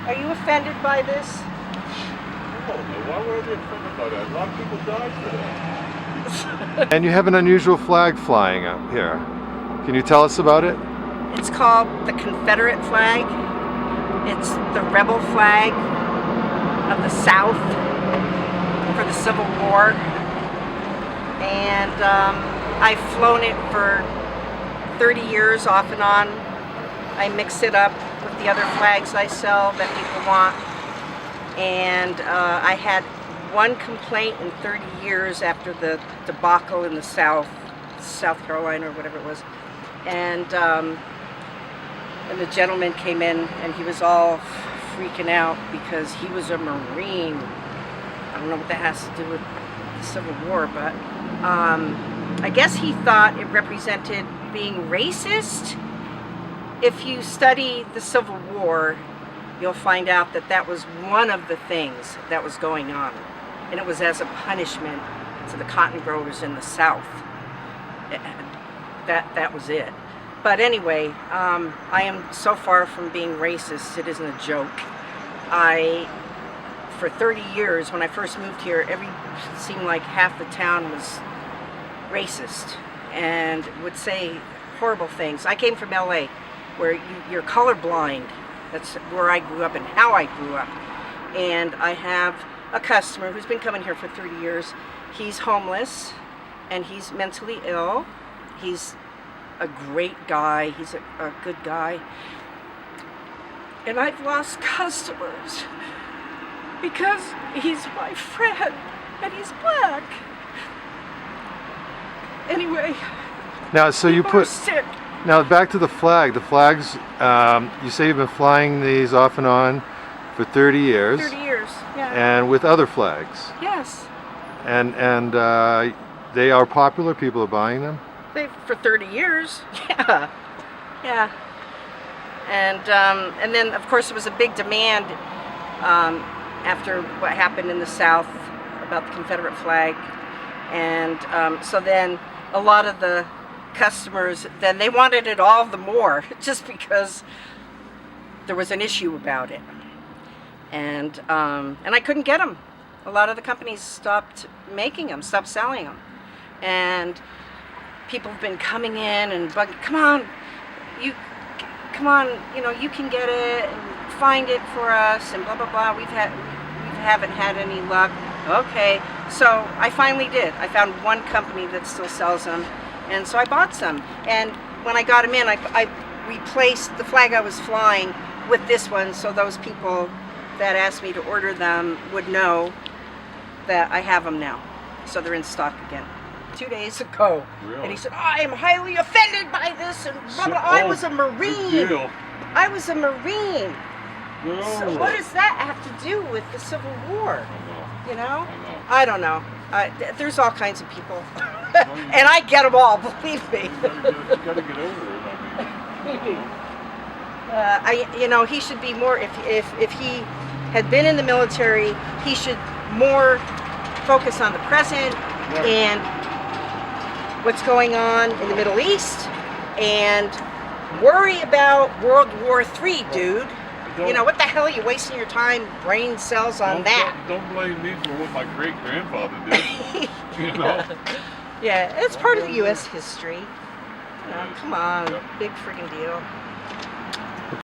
Are you offended by this? No, why would I be offended by that? A lot of people died for that. And you have an unusual flag flying up here. Can you tell us about it? It's called the Confederate flag. It's the rebel flag of the South for the Civil War. And I've flown it for 30 years off and on. I mix it up with the other flags I sell that people want. And I had one complaint in 30 years after the debacle in the South Carolina or whatever it was. And the gentleman came in and he was all freaking out because he was a Marine. I don't know what that has to do with the Civil War, but I guess he thought it represented being racist. If you study the Civil War, you'll find out that that was one of the things that was going on. And it was as a punishment to the cotton growers in the South. That was it. But anyway, I am so far from being racist, it isn't a joke. For 30 years, when I first moved here, it seemed like half the town was racist and would say horrible things. I came from LA, where you're colorblind. That's where I grew up and how I grew up. And I have a customer who's been coming here for 30 years. He's homeless and he's mentally ill. He's a great guy. He's a good guy. And I've lost customers because he's my friend and he's black. Anyway, Now, so you people are put. sick. Now back to the flag. The flags. You say you've been flying these off and on for 30 years. 30 years, yeah. And with other flags. Yes. And they are popular. People are buying them. For 30 years, yeah, yeah. And then of course there was a big demand after what happened in the South about the Confederate flag, and so then a lot of the customers then they wanted it all the more just because there was an issue about it, and I couldn't get them. A lot of the companies stopped making them, stopped selling them, and people have been coming in and bugging, come on, you know, you can get it and find it for us and blah blah blah. We haven't had any luck. Okay, so I finally did. I found one company that still sells them, and so I bought some. And when I got them in, I replaced the flag I was flying with this one, so those people that asked me to order them would know that I have them now. So they're in stock again. 2 days ago. Really? And he said, I am highly offended by this, and blah, blah. I was a Marine. Good deal. I was a Marine. No. So what does that have to do with the Civil War? I know. You know? I know. I don't know. There's all kinds of people. And I get them all, believe me. You gotta get over it. I mean, You know, he should be more, if he had been in the military, he should more focus on the present and what's going on in the Middle East and worry about World War III, dude. You know, what the hell are you wasting your time, brain cells on that? Don't blame me for what my great-grandfather did. You know? Yeah, it's part of the U.S. history. Come on, Yeah. big friggin' deal.